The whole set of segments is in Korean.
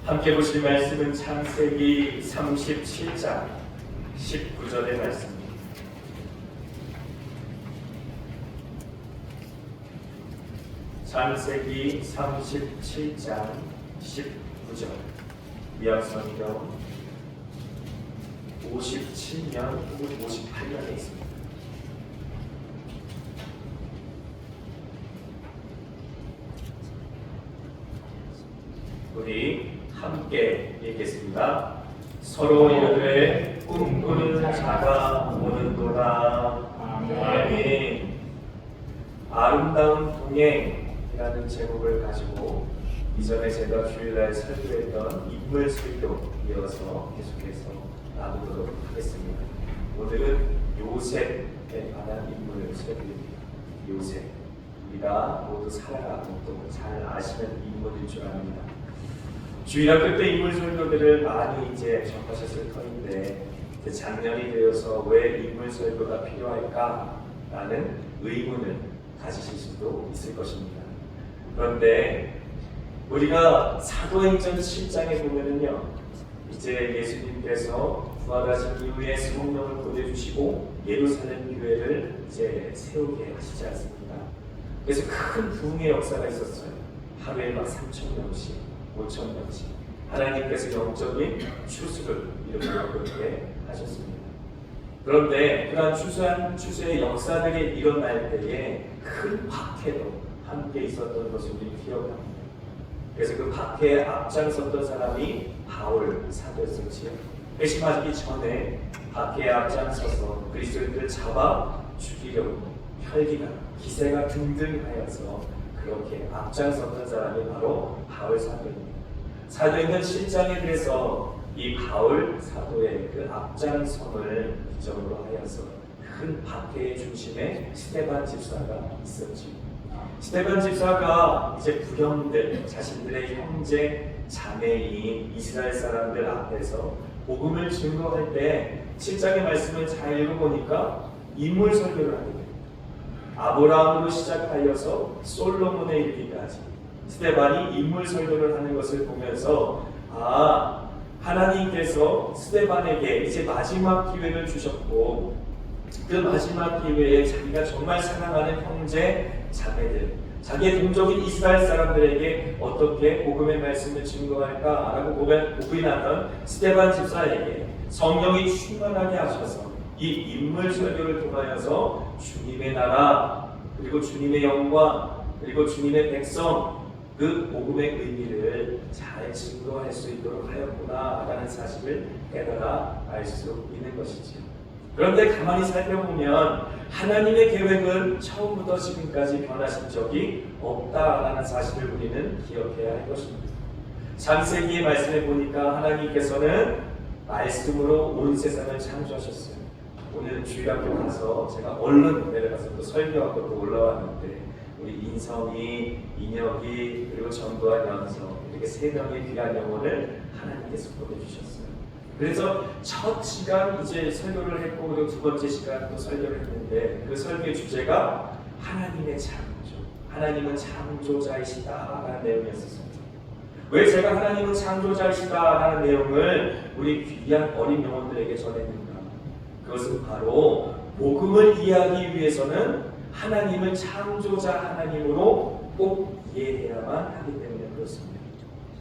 함께 보실 말씀은 창세기 37장 19절의 말씀입니다. 창세기 37장 19절, 미약성경 57년 혹은 58년에 있습니다. 우리 함께 읽겠습니다. 서로 이르되 꿈꾸는 자가 오는도다. 아멘. 아름다운 동행이라는 제목을 가지고 이전에 제가 주일날 설교했던 인물 설교 이어서 계속해서 나누도록 하겠습니다. 오늘은 요셉에 관한 인물 설교입니다. 요셉, 우리가 모두 살아가고 또 잘 아시는 인물일 줄 압니다. 주일학교 때 인물 설교들을 많이 이제 접하셨을 터인데, 작년이 되어서 왜 인물 설교가 필요할까라는 의문을 가지실 수도 있을 것입니다. 그런데 우리가 사도행전 7장에 보면은요, 이제 예수님께서 부활하신 이후에 성령을 보내주시고 예루살렘 교회를 이제 세우게 하시지 않습니까? 그래서 큰 부흥의 역사가 있었어요. 하루에 막 3,000명씩 5,000명씩 하나님께서 영적인 추수를 이렇게 그렇게 하셨습니다. 그런데 그러한 추수의 역사들이 일어날 때에 큰 박해도 함께 있었던 것을 우리 기억합니다. 그래서 그 박해에 앞장섰던 사람이 바울 사도였었지요. 회심하기 전에 박해에 앞장서서 그리스도인들을 잡아 죽이려고 혈기가 기세가 등등하여서 그렇게 앞장섰던 사람이 바로 바울 사도입니다. 사도행전 7장에 대해서 이 바울 사도의 그 앞장섬을 기점으로 하여서 큰 박해의 중심에 스데반 집사가 있었죠. 스데반 집사가 이제 부형들, 자신들의 형제 자매인 이스라엘 사람들 앞에서 복음을 증거할 때 7장의 말씀을 잘 읽어보니까 인물 설교를 하게 됩니다. 아브라함으로 시작하여서 솔로몬에 이르기까지 스데반이 인물 설교를 하는 것을 보면서 하나님께서 스데반에게 이제 마지막 기회를 주셨고, 그 마지막 기회에 자기가 정말 사랑하는 형제 자매들, 자기의 동족인 이스라엘 사람들에게 어떻게 복음의 말씀을 증거할까라고 고민하던 스데반 집사에게 성령이 충만하게 하셔서 이 인물 설교를 통하여서 주님의 나라, 그리고 주님의 영광, 그리고 주님의 백성, 그 복음의 의미를 잘 증거할 수 있도록 하였구나라는 사실을 깨달아 알 수 있는 것이지요. 그런데 가만히 살펴보면 하나님의 계획은 처음부터 지금까지 변하신 적이 없다라는 사실을 우리는 기억해야 할 것입니다. 창세기의 말씀에 보니까 하나님께서는 말씀으로 온 세상을 창조하셨어요. 오늘 주일학교 가서 제가 얼른 내려가서 또 설교하고 또 올라왔는데, 우리 인성이, 인혁이, 그리고 전도와 연서, 이렇게 3명의 귀한 영혼을 하나님께서 보내주셨어요. 그래서 첫 시간 이제 설교를 했고, 그리고 두 번째 시간 또 설교를 했는데, 그 설교의 주제가 하나님의 창조, 하나님은 창조자이시다라는 내용이었습니다. 왜 제가 하나님은 창조자이시다라는 내용을 우리 귀한 어린 영혼들에게 전했는가? 그것은 바로 복음을 이해하기 위해서는 하나님을 창조자 하나님으로 꼭 이해해야만 하기 때문에 그렇습니다.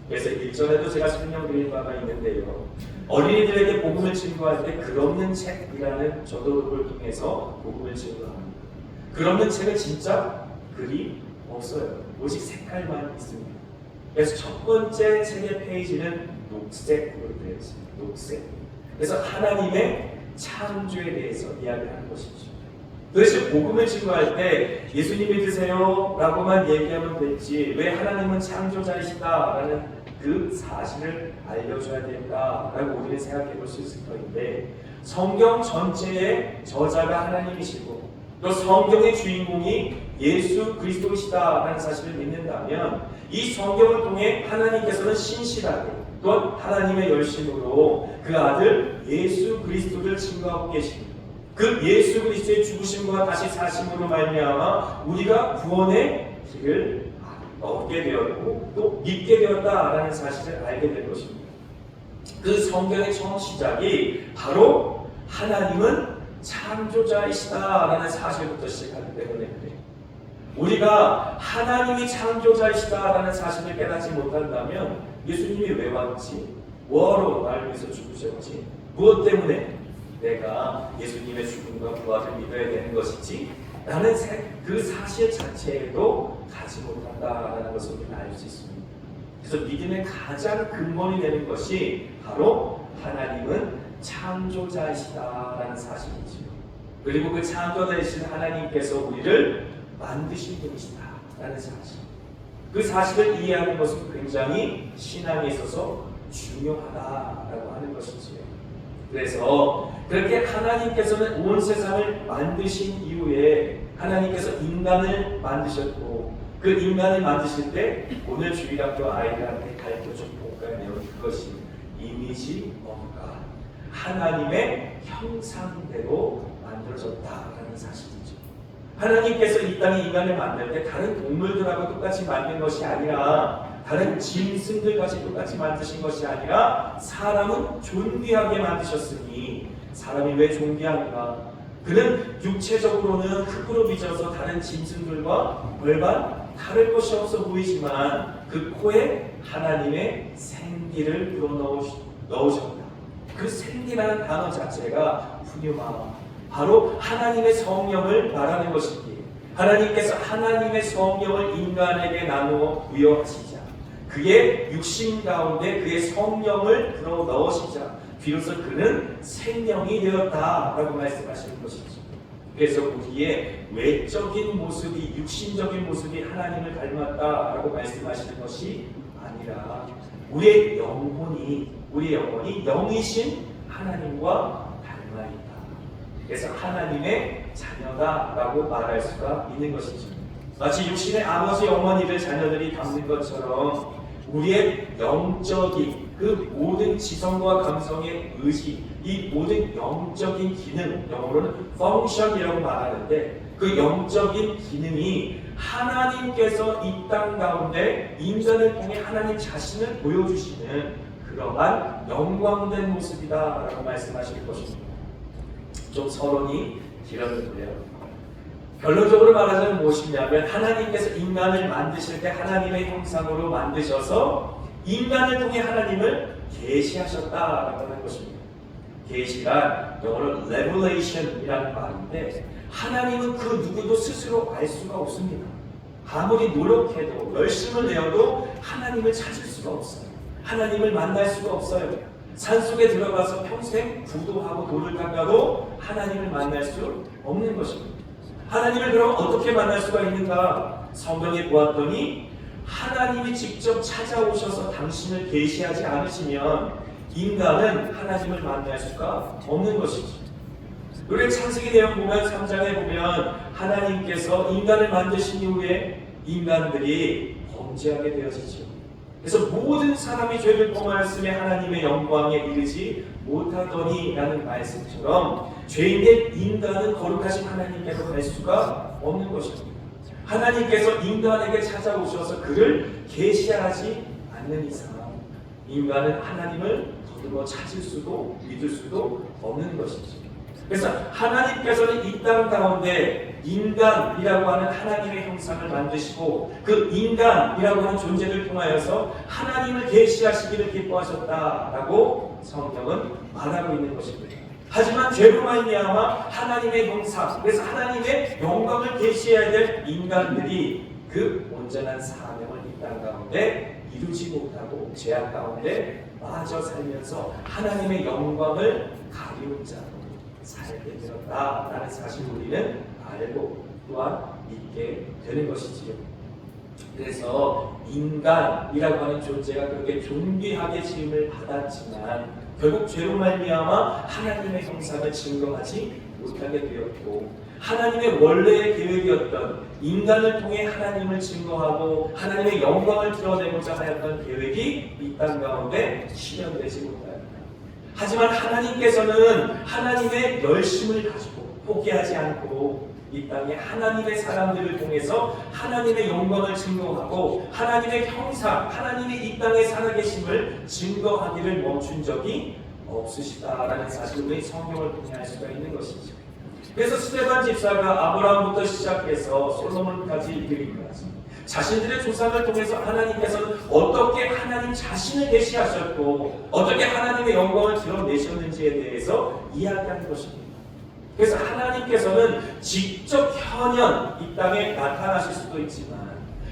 그래서 일전에도 제가 설명드린 바가 있는데요, 어린이들에게 복음을 증거할 때 글없는 책이라는 저도록을 통해서 복음을 증거합니다. 글없는 책은 진짜 글이 없어요. 오직 색깔만 있습니다. 그래서 첫 번째 책의 페이지는 녹색으로 되어 있습니다. 녹색. 그래서 하나님의 창조에 대해서 이야기하는 것이죠. 도대체 복음을 증거할 때 예수님 믿으세요 라고만 얘기하면 됐지, 왜 하나님은 창조자이시다라는 그 사실을 알려줘야 될까라고 우리는 생각해 볼 수 있을 터인데, 성경 전체의 저자가 하나님이시고 또 성경의 주인공이 예수 그리스도이시다라는 사실을 믿는다면, 이 성경을 통해 하나님께서는 신실하게 또한 하나님의 열심으로 그 아들 예수 그리스도를 증거하고 계십니다. 그 예수 그리스도의 죽으심과 다시 사심으로 말미암아 우리가 구원의 길을 얻게 되었고 또 믿게 되었다라는 사실을 알게 된 것입니다. 그 성경의 처음 시작이 바로 하나님은 창조자이시다라는 사실부터 시작하기 때문에 그래요. 우리가 하나님이 창조자이시다라는 사실을 깨닫지 못한다면 예수님이 왜 왔지? 뭐하러 날 위해서 죽으셨지? 무엇 때문에 내가 예수님의 죽음과 부활을 믿어야 되는 것이지? 라는 그 사실 자체에도 가지 못한다라는 것을 우리는 알 수 있습니다. 그래서 믿음의 가장 근본이 되는 것이 바로 하나님은 창조자이시다라는 사실이지요. 그리고 그 창조자이신 하나님께서 우리를 만드신 분이시다라는 사실. 그 사실을 이해하는 것은 굉장히 신앙에 있어서 중요하다라고 하는 것이지요. 그래서 그렇게 하나님께서는 온 세상을 만드신 이후에 하나님께서 인간을 만드셨고 그 인간을 만드실 때 오늘 주일학교 아이들한테 가르쳐준 복과의 내용 그것이 이미지 뭔가 하나님의 형상대로 만들어졌다라는 사실이죠. 하나님께서 이 땅에 인간을 만들 때 다른 동물들하고 똑같이 만든 것이 아니라 다른 짐승들까지 똑같이 만드신 것이 아니라 사람은 존귀하게 만드셨으니 사람이 왜 존귀한가? 그는 육체적으로는 흙으로 빚어서 다른 짐승들과 별반 다를 것이 없어 보이지만 그 코에 하나님의 생기를 불어넣으셨다. 그 생기라는 단어 자체가 푸뉴마, 바로 하나님의 성령을 말하는 것이기에 하나님께서 하나님의 성령을 인간에게 나누어 부여하시자 그의 육신 가운데 그의 성령을 불어넣으시자 비로소 그는 생명이 되었다라고 말씀하시는 것이죠. 그래서 우리의 외적인 모습이 육신적인 모습이 하나님을 닮았다라고 말씀하시는 것이 아니라 우리의 영혼이 영이신 하나님과 닮아 있다. 그래서 하나님의 자녀다라고 말할 수가 있는 것이죠. 마치 육신의 아버지 어머니를 자녀들이 닮는 것처럼 우리의 영적인 그 모든 지성과 감성의 의지, 이 모든 영적인 기능, 영어로는 function이라고 말하는데 그 영적인 기능이 하나님께서 이 땅 가운데 인간을 통해 하나님 자신을 보여주시는 그러한 영광된 모습이다라고 말씀하실 것입니다. 좀 서론이 길었는데요. 결론적으로 말하자면 무엇이냐면 하나님께서 인간을 만드실 때 하나님의 형상으로 만드셔서 인간을 통해 하나님을 계시하셨다라고 하는 것입니다. 계시란 영어로 revelation이라는 말인데 하나님은 그 누구도 스스로 알 수가 없습니다. 아무리 노력해도 열심을 내어도 하나님을 찾을 수가 없어요. 하나님을 만날 수가 없어요. 산속에 들어가서 평생 구도하고 돌을 닦아도 하나님을 만날 수 없는 것입니다. 하나님을 그럼 어떻게 만날 수가 있는가? 성경에 보았더니 하나님이 직접 찾아오셔서 당신을 계시하지 않으시면 인간은 하나님을 만날 수가 없는 것이죠. 우리 창세기 내용 보면 3장에 보면 하나님께서 인간을 만드신 이후에 인간들이 범죄하게 되어지죠. 그래서 모든 사람이 죄를 범하였으며 하나님의 영광에 이르지 못하더니 라는 말씀처럼 죄인된 인간은 거룩하신 하나님께로 갈 수가 없는 것입니다. 하나님께서 인간에게 찾아오셔서 그를 계시하지 않는 이상 인간은 하나님을 더듬어 찾을 수도 믿을 수도 없는 것이죠. 그래서 하나님께서는 이 땅 가운데 인간이라고 하는 하나님의 형상을 만드시고 그 인간이라고 하는 존재를 통하여서 하나님을 계시하시기를 기뻐하셨다라고 성경은 말하고 있는 것입니다. 하지만 죄로 말미암아 하나님의 형상, 그래서 하나님의 영광을 계시해야 될 인간들이 그 온전한 사명을 이 땅 가운데 이루지 못하고 죄악 가운데 빠져 살면서 하나님의 영광을 가리운 자로 살게 되었다라는 사실을 우리는 알고 또한 믿게 되는 것이지요. 그래서 인간이라고 하는 존재가 그렇게 존귀하게 지음을 받았지만 결국 죄로 말미암아 하나님의 형상을 증거하지 못하게 되었고 하나님의 원래의 계획이었던 인간을 통해 하나님을 증거하고 하나님의 영광을 드러내고자 하였던 계획이 이 땅 가운데 실현되지 못합니다. 하지만 하나님께서는 하나님의 열심을 가지고 포기하지 않고 이 땅에 하나님의 사람들을 통해서 하나님의 영광을 증거하고 하나님의 형상, 하나님의 이 땅에 살아계심을 증거하기를 멈춘 적이 없으시다라는 사실을 우리 성경을 통해 알 수가 있는 것이죠. 그래서 스데반 집사가 아브라함부터 시작해서 솔로몬까지 이르기까지 자신들의 조상을 통해서 하나님께서는 어떻게 하나님 자신을 계시하셨고 어떻게 하나님의 영광을 드러내셨는지에 대해서 이야기하는 것입니다. 그래서 하나님께서는 직접 현현 이 땅에 나타나실 수도 있지만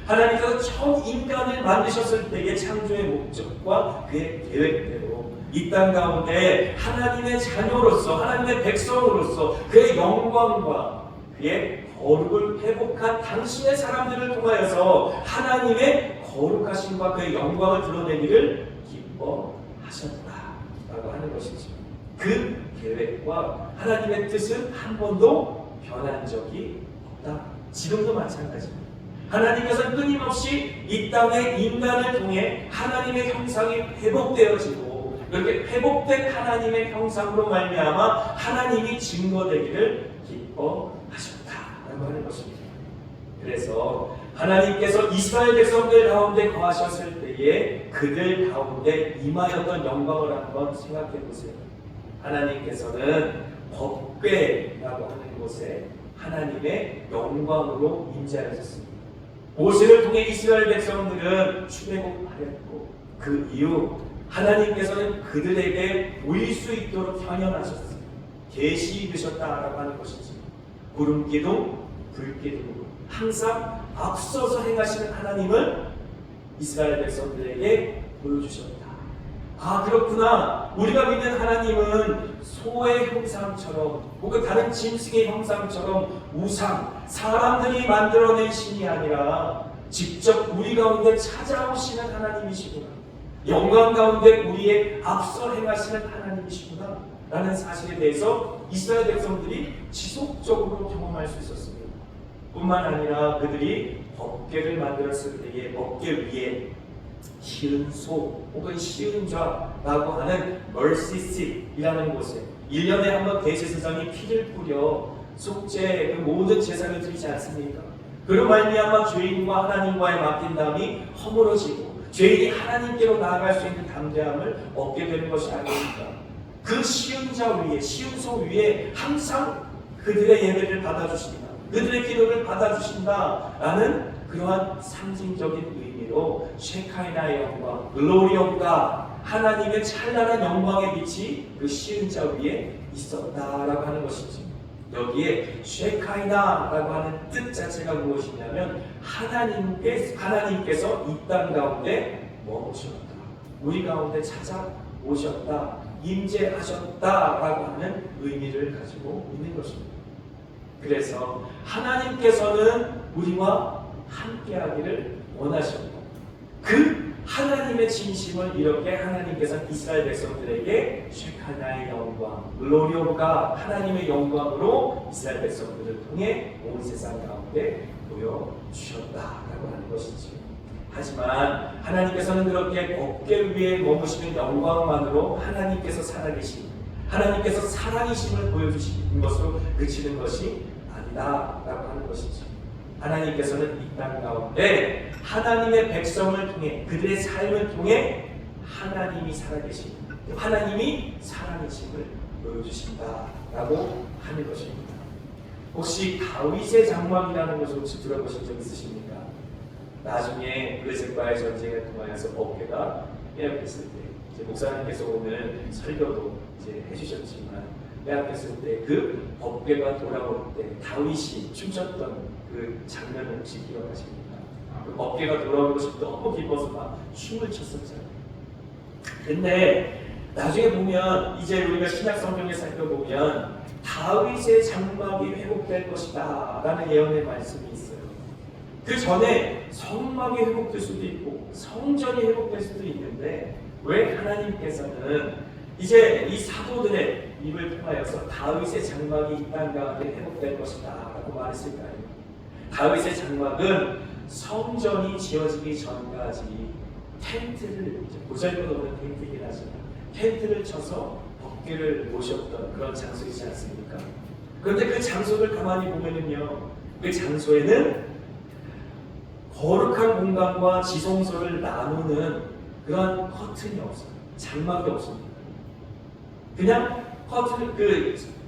하나님께서 처음 인간을 만드셨을 때의 창조의 목적과 그의 계획대로 이 땅 가운데 하나님의 자녀로서 하나님의 백성으로서 그의 영광과 그의 거룩을 회복한 당신의 사람들을 통하여서 하나님의 거룩하심과 그의 영광을 드러내기를 기뻐하셨다라고 하는 것이죠. 그 계획과 하나님의 뜻은 한 번도 변한 적이 없다. 지금도 마찬가지입니다. 하나님께서는 끊임없이 이 땅의 인간을 통해 하나님의 형상이 회복되어지고 이렇게 회복된 하나님의 형상으로 말미암아 하나님이 증거되기를 기뻐하셨다라고 하는 것입니다. 그래서 하나님께서 이스라엘 백성들 가운데 거하셨을 때에 그들 가운데 임하였던 영광을 한번 생각해 보세요. 하나님께서는 법궤라고 하는 곳에 하나님의 영광으로 임재하셨습니다. 모세를 통해 이스라엘 백성들은 출애굽하였고 그 이후 하나님께서는 그들에게 보일 수 있도록 현현하셨습니다. 계시 되셨다라고 하는 것이지. 구름 기둥, 불 기둥으로 항상 앞서서 행하시는 하나님을 이스라엘 백성들에게 보여주셨다. 아, 그렇구나. 우리가 믿는 하나님은 소의 형상처럼 혹은 다른 짐승의 형상처럼 우상, 사람들이 만들어낸 신이 아니라 직접 우리 가운데 찾아오시는 하나님이시구나. 영광 가운데 우리의 앞서 행하시는 하나님이시구나 라는 사실에 대해서 이스라엘 백성들이 지속적으로 경험할 수 있었습니다. 뿐만 아니라 그들이 법궤를 만들었을 때에 법궤 위에 시은 소 혹은 시은 좌라고 하는 멀시싯이라는 곳에 1년에 한 번 대제사장이 피를 뿌려 속죄 그 모든 제사를 드리지 않습니까? 그로 말미암아 죄인과 하나님과의 맡긴담이 허물어지고 죄인이 하나님께로 나아갈 수 있는 담대함을 얻게 되는 것이 아닙니까? 그 시은 자 위에 시은 소 위에 항상 그들의 예배를 받아주신다, 그들의 기도를 받아주신다라는 그러한 상징적인 의미로 셰카이나의 영광, 글로리 오브 갓, 하나님의 찬란한 영광의 빛이 그 시은 자 위에 있었다라고 하는 것이지. 여기에 셰카이나라고 하는 뜻 자체가 무엇이냐면 하나님께서 이 땅 가운데 머무셨다, 우리 가운데 찾아오셨다, 임재하셨다라고 하는 의미를 가지고 있는 것입니다. 그래서 하나님께서는 우리와 함께하기를 원하셨고 그 하나님의 진심을 이렇게 하나님께서 이스라엘 백성들에게 셰카나의 영광, 글로리 오브 갓, 하나님의 영광으로 이스라엘 백성들을 통해 온 세상 가운데 보여주셨다라고 하는 것이죠. 하지만 하나님께서는 그렇게 법궤 위에 머무시는 영광만으로 하나님께서 살아계신, 하나님께서 사랑이심을 보여주시는 것으로 그치는 것이 아니다라고 하는 것이죠. 하나님께서는 이 땅 가운데 하나님의 백성을 통해 그들의 삶을 통해 하나님이 살아계신, 하나님이 사랑이심을 보여주신다라고 하는 것입니다. 혹시 다윗의 장막이라는 것을 혹시 들어보신 적 있으십니까? 나중에 블레셋과의 전쟁을 통하여서 법궤가 빼앗겼을 때, 이제 목사님께서 오늘 설교도 이제 해주셨지만 빼앗겼을 때 그 법궤가 돌아올 때 다윗이 춤췄던 그 장면을 혹시 기억하십니까? 그 법궤가 돌아오는 것이 너무 기뻐서 막 춤을 췄었잖아요. 근데 나중에 보면 이제 우리가 신약 성경에 살펴보면 다윗의 장막이 회복될 것이다 라는 예언의 말씀이 있어요. 그 전에 성막이 회복될 수도 있고 성전이 회복될 수도 있는데 왜 하나님께서는 이제 이 사도들의 입을 통하여서 다윗의 장막이 이 땅 가운데 회복될 것이다 라고 말했을까요? 다윗의 장막은 성전이 지어지기 전까지 텐트를, 보잘것없는 텐트이긴 하지만 텐트를 쳐서 법궤를 모셨던 그런 장소이지 않습니까? 그런데 그 장소를 가만히 보면은요, 그 장소에는 거룩한 공간과 지성소를 나누는 그런 커튼이 없어요. 장막이 없습니다. 그냥 커튼,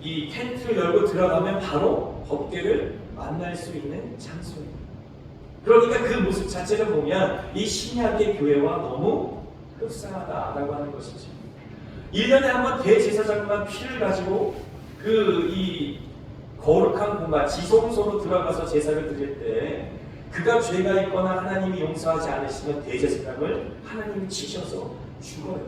이 텐트를 열고 들어가면 바로 법궤를 만날 수 있는 장소입니다. 그러니까 그 모습 자체를 보면 이 신약의 교회와 너무 흡사하다라고 하는 것이죠. 1년에 한 번 대제사장만 피를 가지고 이 거룩한 공간, 지성소로 들어가서 제사를 드릴 때 그가 죄가 있거나 하나님이 용서하지 않으시면 대제사장을 하나님이 치셔서 죽어요.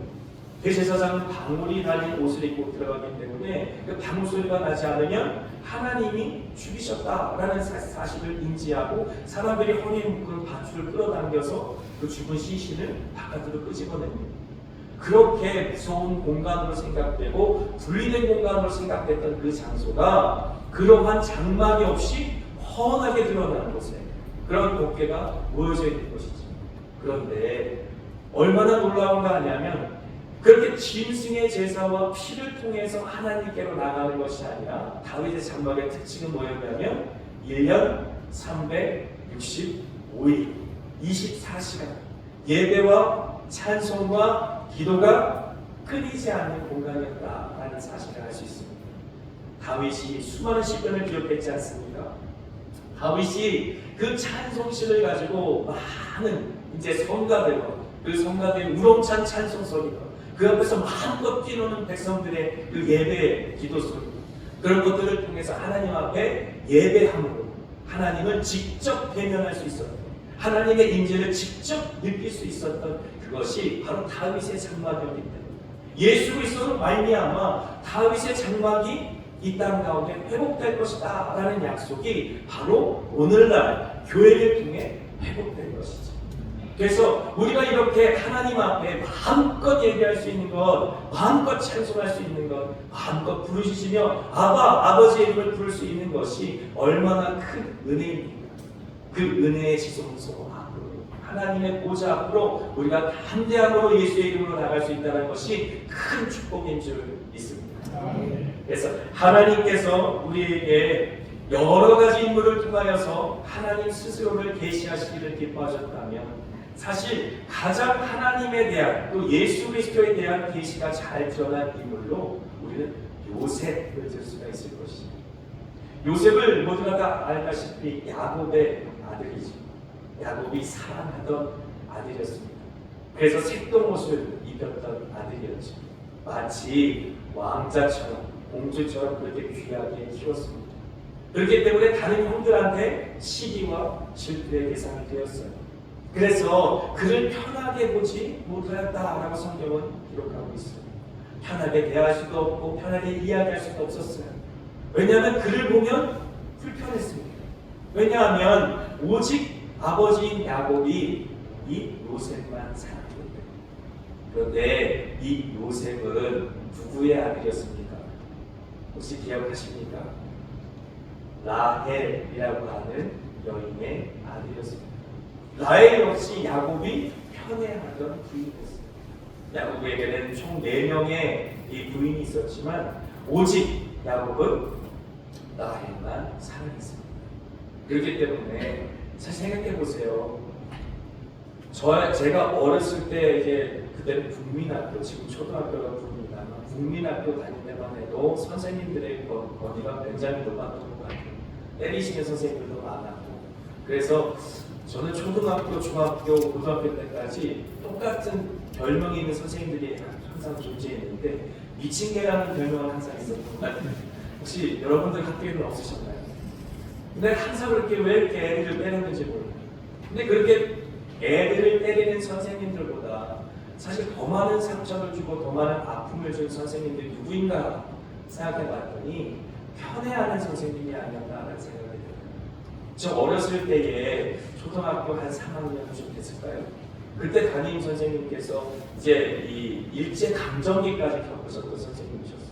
대제사장은 방울이 달린 옷을 입고 들어가기 때문에 그 방울 소리가 나지 않으면 하나님이 죽이셨다라는 사실을 인지하고 사람들이 허리에 묶은 밧줄을 끌어당겨서 그 죽은 시신을 바깥으로 끄집어냅니다. 그렇게 무서운 공간으로 생각되고 분리된 공간으로 생각됐던 그 장소가 그러한 장막이 없이 훤하게 드러나는 곳에 그런 법궤가 모여져 있는 것이죠. 그런데 얼마나 놀라운가 하냐면 그렇게 짐승의 제사와 피를 통해서 하나님께로 나가는 것이 아니라 다윗의 장막의 특징은 뭐였냐면 1년 365일 24시간 예배와 찬송과 기도가 끊이지 않는 공간이었다라는 사실을 알 수 있습니다. 다윗이 수많은 시편을 기록했지 않습니까? 다윗이 그 찬송시를 가지고 많은 이제 성가대와 그 성가대의 우렁찬 찬송 소리가 그 앞에서 마음껏 뛰노는 백성들의 그 예배 기도 소리 그런 것들을 통해서 하나님 앞에 예배함으로 하나님을 직접 대면할 수 있었던 하나님의 임재를 직접 느낄 수 있었던 그것이 바로 다윗의 장막이었기 때문에 예수 그리스도로 말미암아 다윗의 장막이 이 땅 가운데 회복될 것이다 라는 약속이 바로 오늘날 교회를 통해 회복된 것이죠. 그래서 우리가 이렇게 하나님 앞에 마음껏 얘기할 수 있는 것, 마음껏 찬송할 수 있는 것, 마음껏 부르시며 아버지의 이름을 부를 수 있는 것이 얼마나 큰 은혜입니까? 그 은혜의 지성소 앞으로 하나님의 보좌 앞으로 우리가 담대함으로 예수의 이름으로 나갈 수 있다는 것이 큰 축복인 줄 믿습니다. 그래서 하나님께서 우리에게 여러 가지 인물을 통하여서 하나님 스스로를 계시하시기를 기뻐하셨다면 사실 가장 하나님에 대한 또 예수 그리스도에 대한 계시가 잘 드러난 인물로 우리는 요셉을 들 수가 있을 것이죠. 요셉을 모두가 다 알다시피 야곱의 아들이죠. 야곱이 사랑하던 아들이었습니다. 그래서 색동옷을 입혔던 아들이었죠. 마치 왕자처럼 공주처럼 그렇게 귀하게 키웠습니다. 그렇기 때문에 다른 형들한테 시기와 질투의 대상이 되었어요. 그래서 그를 편하게 보지 못하였다라고 성경은 기록하고 있어요. 편하게 대할 수도 없고 편하게 이야기할 수도 없었어요. 왜냐하면 그를 보면 불편했습니다. 왜냐하면 오직 아버지인 야곱이 이 요셉만 사랑했기 때문에. 그런데 이 요셉은 누구의 아들이었습니까? 혹시 기억하십니까? 라헬이라고 하는 여인의 아들이었습니다. 라헬 역시 야곱이 편애하던 부인이었습니다. 야곱에게는 총 4명의 이 부인이 있었지만 오직 야곱은 라헬만 사랑했습니다. 그렇기 때문에 사실 생각해 보세요. 제가 어렸을 때 이제 그때는 국민학교, 지금 초등학교가 국민학교, 국민학교 다닐 때만 해도 선생님들의 거리가 굉장히 높았던 것 같아요. 때리시는 선생님들도 많았고, 그래서 저는 초등학교, 중학교, 고등학교 때까지 똑같은 별명이 있는 선생님들이 항상 존재했는데 미친 개라는 별명은 항상 있었던 것 같아요. 혹시 여러분들 학교에는 없으셨나요? 근데 항상 그렇게 왜 이렇게 애들을 때렸는지 모르겠어요. 근데 그렇게 애들을 때리는 선생님들보다 사실 더 많은 상처를 주고 더 많은 아픔을 준 선생님들이 누구인가 생각해 봤더니 편애하는 선생님이 아니었나라는 생각이 들어요. 저 어렸을 때에 초등학교 한 3학년 좀 됐을까요? 그때 담임 선생님께서 이제 이 일제 강점기까지 겪으셨던 선생님이셨어요.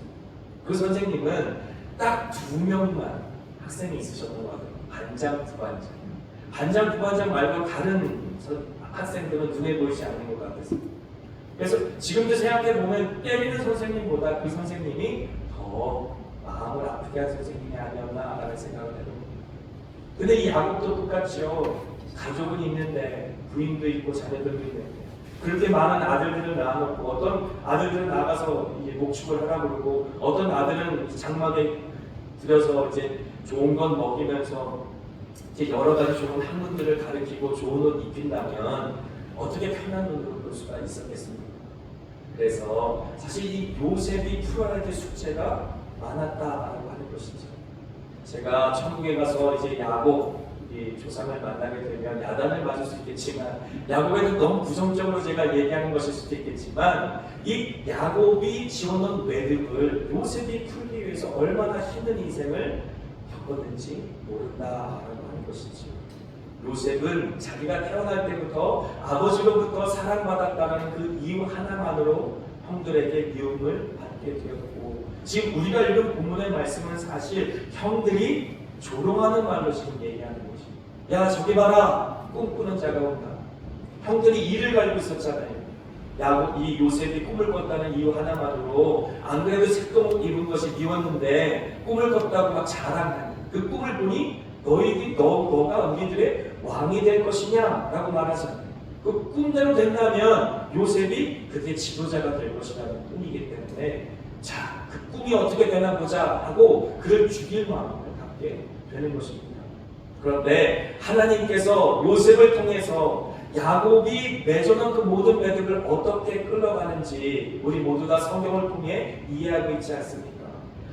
그 선생님은 딱 2명만 학생이 있으셨던 것 같아요. 반장, 부반장. 반장, 부반장 말고 다른 학생들은 눈에 보이지 않는 것 같았어요. 그래서 지금도 생각해보면 때리는 선생님보다 그 선생님이 더 마음을 아프게 한 선생님이 아니었나라는 생각을 해봅니다. 근데 이 야곱도 똑같죠. 가족은 있는데 부인도 있고 자녀들도 있는데 그렇게 많은 아들들을 낳아놓고 어떤 아들들은 나가서 이제 목축을 하라고 그러고 어떤 아들은 장막에 들여서 이제 좋은 건 먹이면서 이제 여러 가지 좋은 학문들을 가르치고 좋은 옷 입힌다면 어떻게 편한 눈으로 볼 수가 있었겠습니까? 그래서 사실 이 요셉이 풀어야 될 숙제가 많았다라고 하는 것이죠. 제가 천국에 가서 이제 야곱 이 조상을 만나게 되면 야단을 맞을 수 있겠지만 야곱에도 너무 부정적으로 제가 얘기하는 것일 수도 있겠지만 이 야곱이 지어놓은 매듭을 요셉이 풀기 위해서 얼마나 힘든 인생을 겪었는지 모른다라고 하는 것이죠. 요셉은 자기가 태어날 때부터 아버지로부터 사랑받았다는 그 이유 하나만으로 형들에게 미움을 받게 되었고 지금 우리가 읽은 본문의 말씀은 사실 형들이 조롱하는 말로 지금 얘기하는 것이 야 저기 봐라 꿈꾸는 자가 온다. 형들이 이를 갈고 있었잖아요. 이 요셉이 꿈을 꿨다는 이유 하나만으로 안 그래도 색동 입은 것이 미웠는데 꿈을 꿨다고 막 자랑하는 그 꿈을 보니 너가 우리들의 왕이 될 것이냐 라고 말하잖아요. 그 꿈대로 된다면 요셉이 그때 지도자가 될 것이라는 꿈이기 때문에 자, 그 꿈이 어떻게 되나 보자 하고 그를 죽일 마음을 갖게 되는 것입니다. 그런데 하나님께서 요셉을 통해서 야곱이 맺어놓은 그 모든 매듭을 어떻게 끌어가는지 우리 모두 다 성경을 통해 이해하고 있지 않습니까?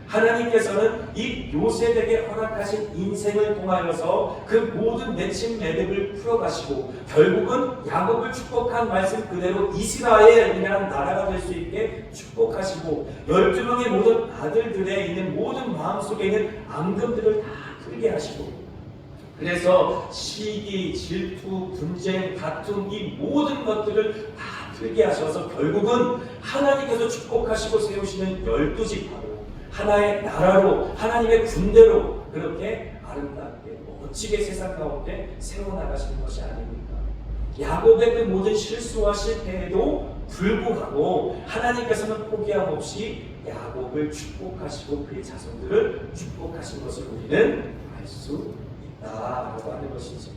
하나님께서는 이 요셉에게 허락하신 인생을 통하여서 그 모든 맺힌 매듭을 풀어가시고 결국은 야곱을 축복한 말씀 그대로 이스라엘이라는 나라가 될 수 있게 축복하시고 12명의 모든 아들들에 있는 모든 마음속에 있는 앙금들을 다 풀게 하시고 그래서 시기, 질투, 분쟁, 다툼 이 모든 것들을 다 풀게 하셔서 결국은 하나님께서 축복하시고 세우시는 12지파로 하나의 나라로 하나님의 군대로 그렇게 아름답게 멋지게 세상 가운데 세워나가시는 것이 아닙니까? 야곱의 그 모든 실수와 실패에도 불구하고 하나님께서는 포기함 없이 야곱을 축복하시고 그의 자손들을 축복하신 것을 우리는 알 수 있다라고 하는 것이죠.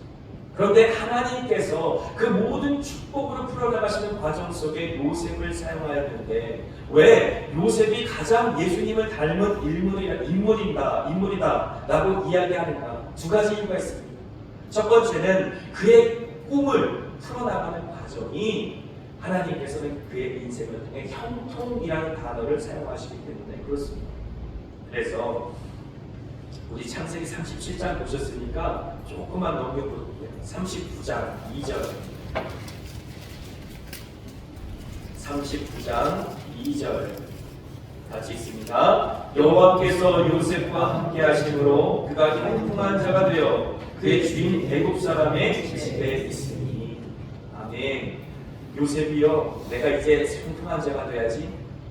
그런데 하나님께서 그 모든 축복으로 풀어나가시는 과정 속에 요셉을 사용하였는데 왜 요셉이 가장 예수님을 닮은 인물이다 라고 이야기하는가? 두 가지 이유가 있습니다. 첫 번째는 그의 꿈을 풀어나가는 과정이 하나님께서는 그의 인생을 통해 형통이라는 단어를 사용하시기 때문에 그렇습니다. 그래서 우리 창세기 37장 보셨으니까 조금만 넘겨볼게요. 39장 2절 39장 2절 같이 있습니다. 여호와께서 요셉과 함께 하심으로 그가 형통한 자가 되어 그의 주인 애굽 사람의 집에 있으니 아멘. 요셉이요 내가 이제 형통한 자가 돼야지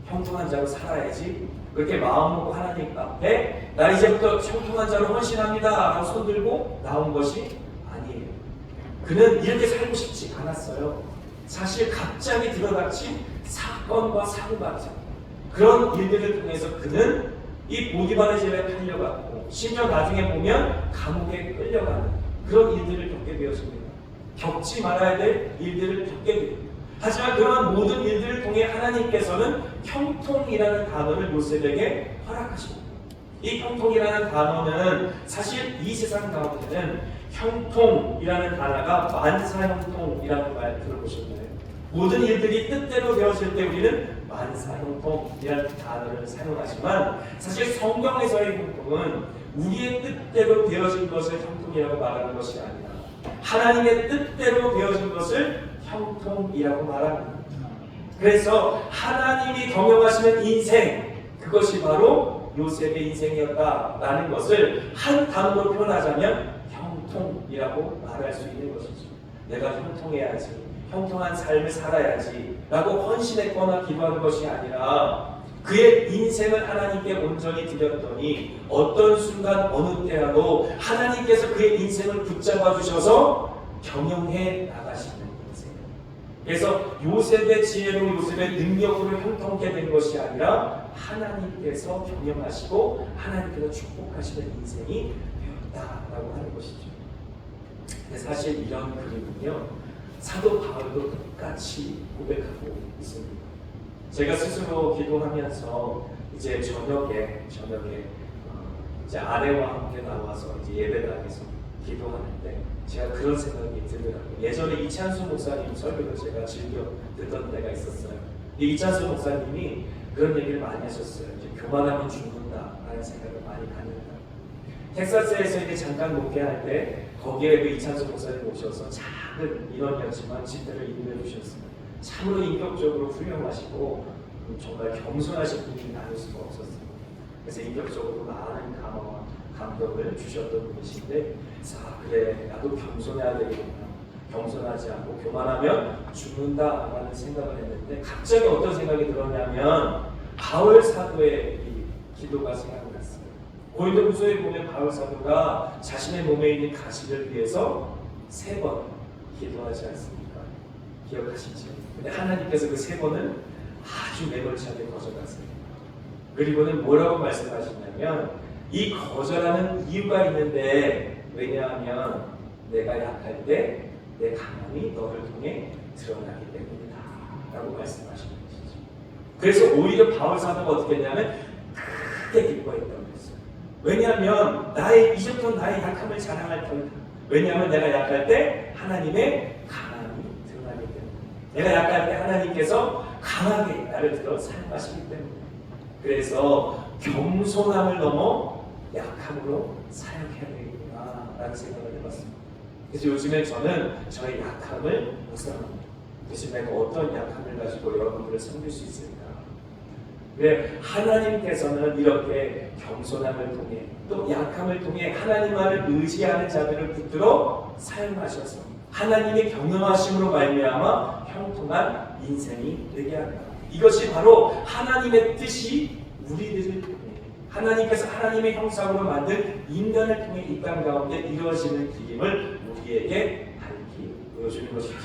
형통한 자로 살아야지 그렇게 마음 먹고 하나님 앞에 나 이제부터 형통한 자로 헌신합니다 라고 손들고 나온 것이 아니에요. 그는 이렇게 살고 싶지 않았어요. 사실 갑자기 들어닥친 사건과 상반전 그런 일들을 통해서 그는 이 보디발의 집에 팔려갔고 심지어 나중에 보면 감옥에 끌려가는 그런 일들을 겪게 되었습니다. 겪지 말아야 될 일들을 겪게 됩니다. 하지만 그러한 모든 일들을 통해 하나님께서는 형통이라는 단어를 요셉에게 허락하십니다. 이 형통이라는 단어는 사실 이 세상 가운데는 형통이라는 단어가 만사형통이라는 말 들어보셨나요? 모든 일들이 뜻대로 되어질 때 우리는 만사형통이라는 단어를 사용하지만 사실 성경에서의 형통은 우리의 뜻대로 되어진 것을 형통이라고 말하는 것이 아니라 하나님의 뜻대로 되어진 것을 형통이라고 말합니다. 그래서 하나님이 경영하시는 인생 그것이 바로 요셉의 인생이었다라는 것을 한 단어로 표현하자면 형통이라고 말할 수 있는 것이죠. 내가 형통해야지 형통한 삶을 살아야지 라고 헌신했거나 기도하는 것이 아니라 그의 인생을 하나님께 온전히 드렸더니 어떤 순간 어느 때라도 하나님께서 그의 인생을 붙잡아 주셔서 경영해 나가시는 인생 그래서 요셉의 지혜로 요셉의 능력으로 형통케 된 것이 아니라 하나님께서 경영하시고 하나님께서 축복하시는 인생이 되었다라고 하는 것이죠. 근데 사실 이런 그림은요, 사도 바울도 똑같이 고백하고 있습니다. 제가 스스로 기도하면서 이제 저녁에 이제 아내와 함께 나와서 이제 예배당에서 기도하는데 제가 그런 생각이 들더라고요. 예전에 이찬수 목사님 설교를 제가 즐겨 듣던 때가 있었어요. 이 이찬수 목사님이 그런 얘기를 많이 하셨어요. 이제 교만하면 죽는다라는 생각을 많이 갖는다. 텍사스에서 이제 잠깐 목회할 때 거기에 그 이찬수 목사님 오셔서 작은 인원이었지만 집회를 인도해 주셨습니다. 참으로 인격적으로 훌륭하시고 정말 겸손하신 분이 나눌 수가 없었어요. 그래서 인격적으로 많은 감화와 감동을 주셨던 분이신데, 그래 나도 겸손해야 되겠구나. 겸손하지 않고 교만하면 죽는다라는 생각을 했는데 갑자기 어떤 생각이 들었냐면 바울 사도의 이 기도가 생각났어요. 고린도후서에 보면 바울 사도가 자신의 몸에 있는 가시를 위해서 3번 기도하지 않습니까? 기억하시죠? 근데 하나님께서 그 3번을 아주 매몰차게 거절하세요. 그리고는 뭐라고 말씀하시냐면 이 거절하는 이유가 있는데, 왜냐하면 내가 약할 때 내 강함이 너를 통해 드러나기 때문이다 라고 말씀하시는 것이죠. 그래서 오히려 바울 사도가 어떻게 했냐면 크게 기뻐했다고 했어요. 왜냐하면 이제부터 나의 약함을 자랑할 터이다. 왜냐하면 내가 약할 때 하나님의 강함이 드러나기 때문에, 내가 약할 때 하나님께서 강하게 나를 들어 사용하시기 때문에, 그래서 겸손함을 넘어 약함으로 사용해야 되겠구나 라는 생각을 해봤습니다. 그래서 요즘에 저는 저의 약함을 묵상합니다. 그래서 내가 어떤 약함을 가지고 여러분들을 섬길 수 있을까? 왜 하나님께서는 이렇게 겸손함을 통해 또 약함을 통해 하나님만을 의지하는 자들을 붙들어 사용하셔서 하나님의 경영하심으로 말미암아 형통한 인생이 되게 한다. 이것이 바로 하나님의 뜻이 우리들을 통해, 하나님께서 하나님의 형상으로 만든 인간을 통해 이 땅 가운데 이루어지는 길임을 우리에게 밝히 보여주는 것이죠.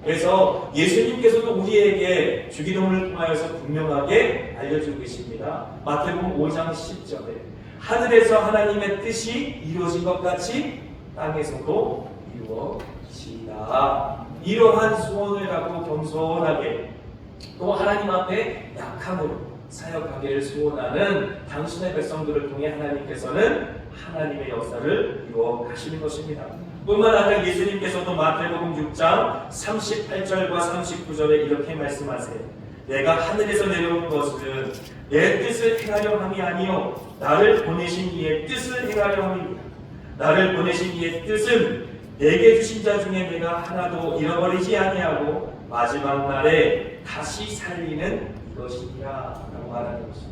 그래서 예수님께서도 우리에게 주기도문을 통하여서 분명하게 알려주고 계십니다. 마태복음 5장 10절에 하늘에서 하나님의 뜻이 이루어진 것 같이 땅에서도 이루어지다. 이러한 소원을 갖고 겸손하게 또 하나님 앞에 약함으로 사역하기를 소원하는 당신의 백성들을 통해 하나님께서는 하나님의 역사를 이루어 가시는 것입니다. 뿐만 아니라 예수님께서도 마태복음 6장 38절과 39절에 이렇게 말씀하세요. 내가 하늘에서 내려온 것은 내 뜻을 행하려 함이 아니요 나를 보내신 이의 뜻을 행하려 함입니다. 나를 보내신 이의 뜻은 내게 주신 자 중에 내가 하나도 잃어버리지 아니하고 마지막 날에 다시 살리는 이것이니라 라고 말하는 것이죠.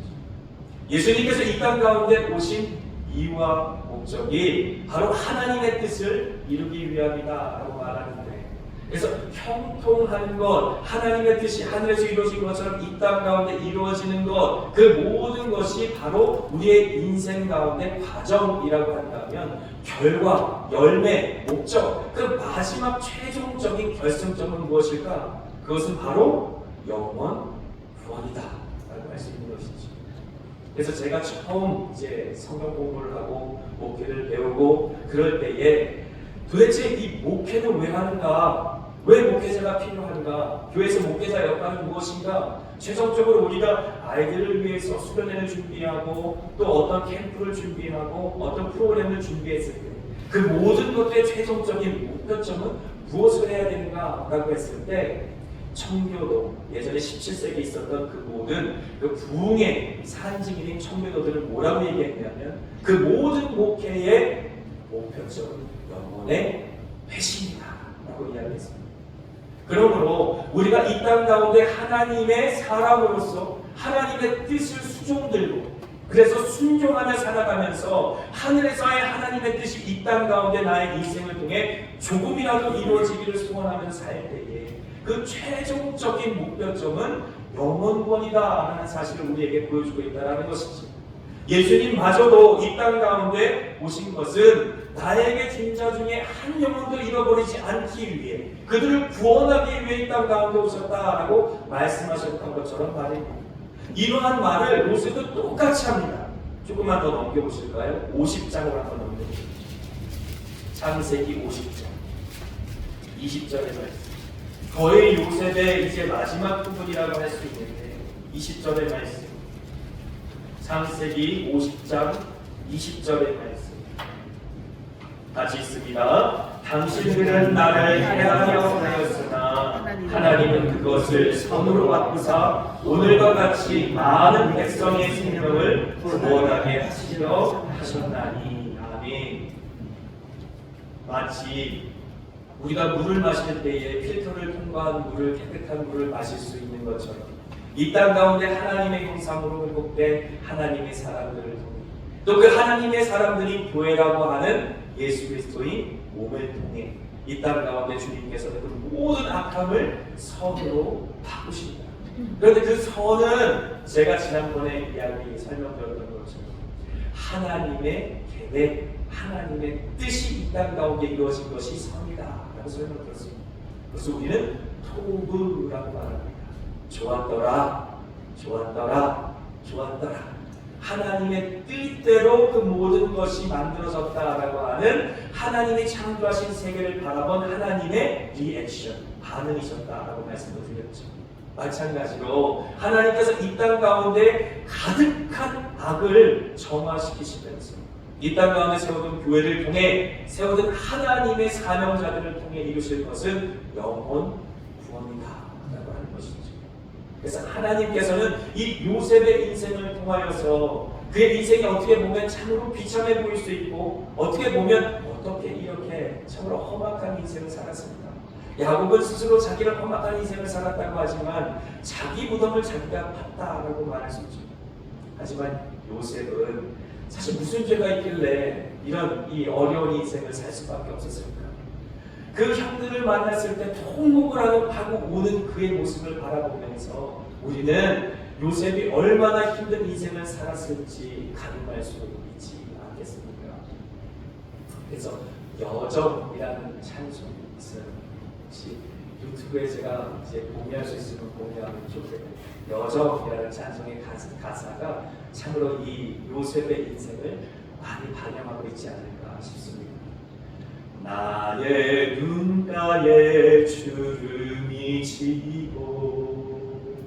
예수님께서 이 땅 가운데 오신 이유와 목적이 바로 하나님의 뜻을 이루기 위함이다 라고 말하는데, 그래서 형통하는 것, 하나님의 뜻이 하늘에서 이루어진 것처럼 이 땅 가운데 이루어지는 것, 그 모든 것이 바로 우리의 인생 가운데 과정이라고 한다면 결과, 열매, 목적, 그 마지막 최종적인 결승점은 무엇일까? 그것은 바로 영원 구원이다 라고 할 수 있는 것이죠. 그래서 제가 처음 이제 성경 공부를 하고 목회를 배우고 그럴 때에 도대체 이 목회는 왜 하는가? 왜 목회자가 필요한가? 교회에서 목회자 역할은 무엇인가? 최종적으로 우리가 아이들을 위해서 수련회를 준비하고 또 어떤 캠프를 준비하고 어떤 프로그램을 준비했을 때 그 모든 것들의 최종적인 목표점은 무엇을 해야 되는가? 라고 했을 때 청교도, 예전에 17세기에 있었던 그 모든 그 부흥의 상징인 청교도들은 뭐라고 얘기했냐면 그 모든 목회의 목표점은 영혼의 회심이다 라고 이야기했습니다. 그러므로 우리가 이 땅 가운데 하나님의 사람으로서 하나님의 뜻을 수종들고 그래서 순종하며 살아가면서 하늘에서의 하나님의 뜻이 이 땅 가운데 나의 인생을 통해 조금이라도 이루어지기를 소원하며 살 때에 그 최종적인 목표점은 영원권이다라는 사실을 우리에게 보여주고 있다는 것이지. 예수님마저도 이 땅 가운데 오신 것은 나에게 준 자 중에 한 영혼도 잃어버리지 않기 위해 그들을 구원하기 위해 이 땅 가운데 오셨다라고 말씀하셨던 것처럼 말입니다. 이러한 말을 요새도 똑같이 합니다. 조금만 더 넘겨보실까요? 50장으로 한번 넘겨보시죠. 창세기 50장 20절의 말씀. 거의 요셉의 이제 마지막 부분이라고 할 수 있는데 20절의 말씀. 창세기 50장 20절의 말씀. 같이 있습니다. 당신들은 나를 해하려 하였으나 하나님은 그것을 선으로 바꾸사 오늘과 같이 많은 백성의 생명을 구원하게 하시려 하셨나니. 아멘. 마치 우리가 물을 마실 때에 필터를 통과한 물을, 깨끗한 물을 마실 수 있는 것처럼 이 땅 가운데 하나님의 형상으로 회복된 하나님의 사람들을 통해 또 그 하나님의 사람들이 교회라고 하는 예수 그리스도의 몸을 통해 이 땅 가운데 주님께서는 그 모든 악함을 선으로 바꾸십니다. 그런데 그 선은 제가 지난번에 이야기 설명드렸던 것처럼 하나님의 계획, 하나님의 뜻이 이 땅 가운데 이루어진 것이 선이다 라고 설명드렸습니다. 그래서 우리는 토부라고 말합니다. 좋았더라, 좋았더라, 좋았더라. 하나님의 뜻대로 그 모든 것이 만들어졌다라고 하는 하나님이 창조하신 세계를 바라본 하나님의 리액션, 반응이셨다라고 말씀을 드렸죠. 마찬가지로 하나님께서 이 땅 가운데 가득한 악을 정화시키시면서 이 땅 가운데 세워둔 교회를 통해 세워둔 하나님의 사명자들을 통해 이루실 것은 영혼 구원이다 라고 하는 것이죠. 그래서 하나님께서는 이 요셉의 인생을 통하여서 그의 인생이 어떻게 보면 참으로 비참해 보일 수 있고 어떻게 보면 어떻게 이렇게 참으로 험악한 인생을 살았습니까? 야곱은 스스로 자기를 험악한 인생을 살았다고 하지만 자기 무덤을 자기가 팠다라고 말할 수 있죠. 하지만 요셉은 사실 무슨 죄가 있길래 이런 이 어려운 인생을 살 수밖에 없었을까? 그 형들을 만났을 때 통곡을 하고 우는 그의 모습을 바라보면서 우리는 요셉이 얼마나 힘든 인생을 살았을지 가늠할 수 있지 않겠습니까? 그래서 여정이라는 찬송이 있어요. 혹시 유튜브에 제가 이제 공유할 수 있으면 공유하면 좋겠네요. 여정이라는 찬송의 가사가 참으로 이 요셉의 인생을 많이 반영하고 있지 않을까 싶습니다. 나의 눈가에 주름이 지고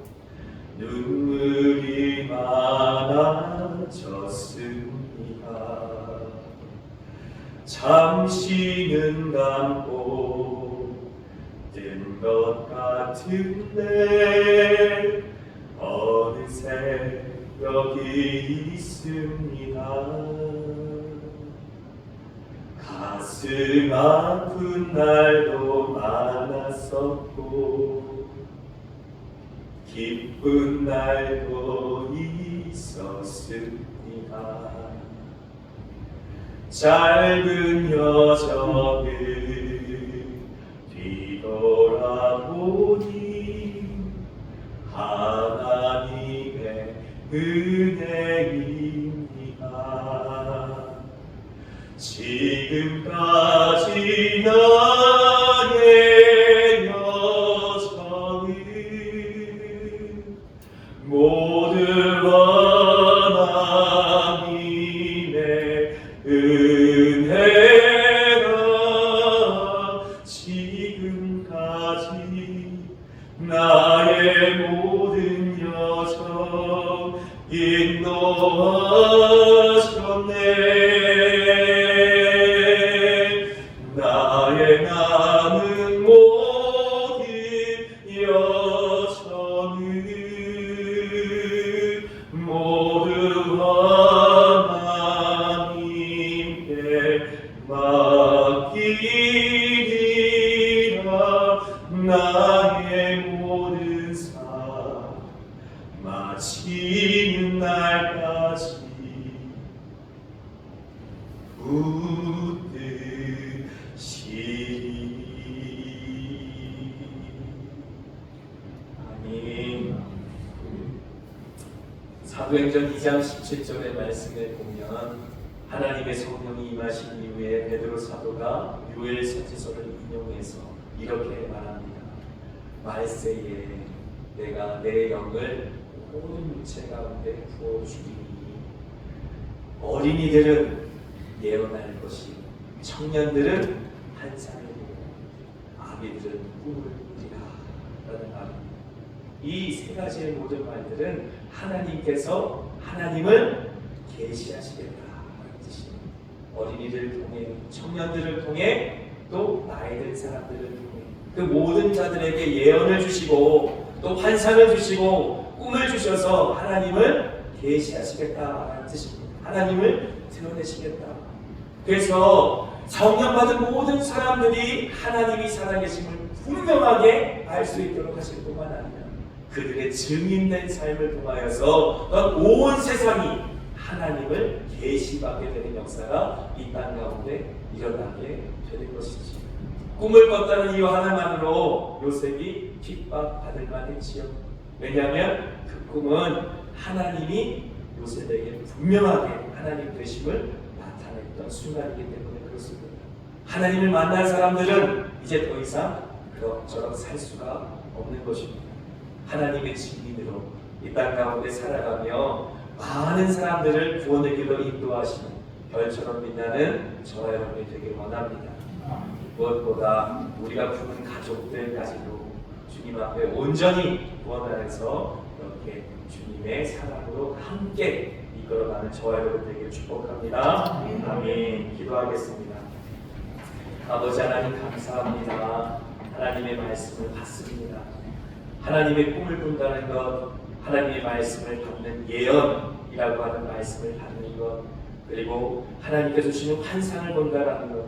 눈물이 많아졌습니다. 잠시는 감고 뜬 것 같은데 어느새 여기 있습니다. 가슴 아픈 날도 많았었고 기쁜 날도 있었습니다. 짧은 여정을 뒤돌아보니 하나님의 은혜입니다. 지금까지 나의 여정은 모두 하나님의 은혜라. 지금까지 나의 모든 여정 인도하셨네. 나의 남은 모든 여정은 모두 하나님께 맡기리라. 나의 모든 삶 마치는 날까지 붙드시리. 아멘. 사도행전 2장 17절의 말씀을 보면 하나님의 성령이 임하신 이후에 베드로 사도가 요엘 선지서를 인용해서 이렇게 말합니다. 말세에 내가 내 영을 모든 육체 가운데 부어주리니 어린이들은 예언할 것이요 청년들은 환상을 보고 아기들은 꿈을 꾸리라 라는 말입니다. 이 세 가지의 모든 말들은 하나님께서 하나님을 계시하시겠다라는 뜻입니다. 어린이들을 통해 청년들을 통해 또 나이 든 사람들을 통해 그 모든 자들에게 예언을 주시고 또 환상을 주시고 꿈을 주셔서 하나님을 계시하시겠다라는 뜻입니다. 하나님을 드러내시겠다. 그래서 성령 받은 모든 사람들이 하나님이 살아계심을 분명하게 알 수 있도록 하실 뿐만 아니라 그들의 증인된 삶을 통하여서 온 세상이 하나님을 계시받게 되는 역사가 이 땅 가운데 일어나게 되는 것이지. 꿈을 꿨다는 이유 하나만으로 요셉이 핍박받을 만했지요. 왜냐하면 그 꿈은 하나님이 요셉에게 분명하게 하나님 되심을 나타냈던 순간이기 때문에 그렇습니다. 하나님을 만난 사람들은 이제 더 이상 그럭저럭 살 수가 없는 것입니다. 하나님의 증인으로 이 땅 가운데 살아가며 많은 사람들을 구원의 길로 인도하시는 별처럼 빛나는 저와 여러분이 되길 원합니다. 무엇보다 우리가 부른 가족들까지도 주님 앞에 온전히 구원 안에서 이렇게 주님의 사랑으로 함께 이끌어가는 저와 여러분 되길 축복합니다. 아멘. 기도하겠습니다. 아버지 하나님 감사합니다. 하나님의 말씀을 받습니다. 하나님의 꿈을 꾼다는 것, 하나님의 말씀을 받는 예언이라고 하는 말씀을 받는 것, 그리고 하나님께서 주시는 환상을 본다라는 것,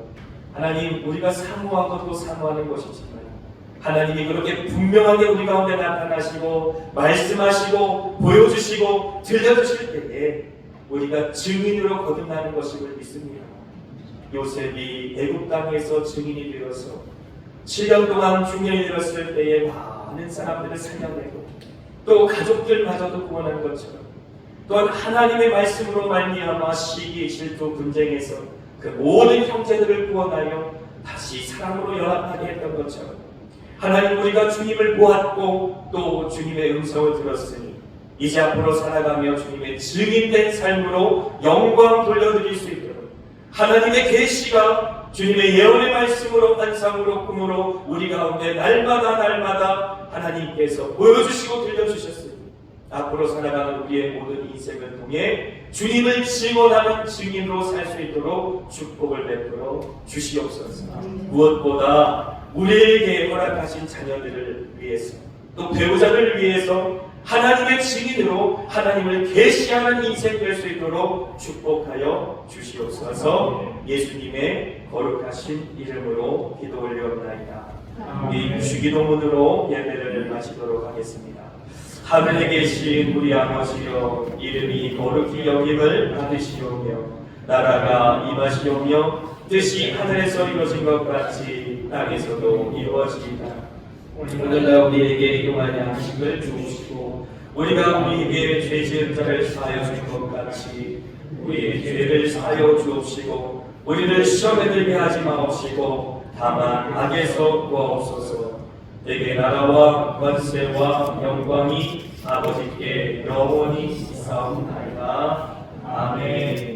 하나님 우리가 사모한 것도 사모하는 것이지만 하나님이 그렇게 분명하게 우리 가운데 나타나시고 말씀하시고 보여주시고 들려주실 때에 우리가 증인으로 거듭나는 것임을 믿습니다. 요셉이 애굽 땅에서 증인이 되어서 7년 동안 중년이 되었을 때에 많은 사람들을 살려내고 또 가족들마저도 구원한 것처럼 또한 하나님의 말씀으로 말미암아 시기, 질투, 분쟁에서 그 모든 형제들을 구원하여 다시 사랑으로 연합하게 했던 것처럼 하나님 우리가 주님을 보았고 또 주님의 음성을 들었으니 이제 앞으로 살아가며 주님의 증인된 삶으로 영광 돌려드릴 수 있도록 하나님의 계시가 주님의 예언의 말씀으로 환상으로 꿈으로 우리 가운데 날마다 하나님께서 보여주시고 들려주셨으니 앞으로 살아가는 우리의 모든 인생을 통해 주님을 증언하는 증인으로 살 수 있도록 축복을 베풀어 주시옵소서. 무엇보다 우리에게 허락하신 자녀들을 위해서 또 배우자를 위해서 하나님의 증인으로 하나님을 계시하는 인생 될 수 있도록 축복하여 주시옵소서. 예수님의 거룩하신 이름으로 기도 올려옵나이다. 이 주기도문으로 예배를 마치도록 하겠습니다. 하늘에 계신 우리 아버지여, 이름이 거룩히 여김을 받으시오며 나라가 임하시오며 뜻이 하늘에서 이루어진 것 같이 땅에서도 이루어지이다. 오늘날 우리에게 일용할 양식을 주시고 우리가 우리에게 죄 지은 자를 사하여 준 것 같이 우리의 죄를 사하여 주옵시고 우리를 시험에 들게 하지 마옵시고 다만 악에서 구하옵소서. 내게 나라와 권세와 영광이 아버지께 영원히 있사옵나이다. 아멘.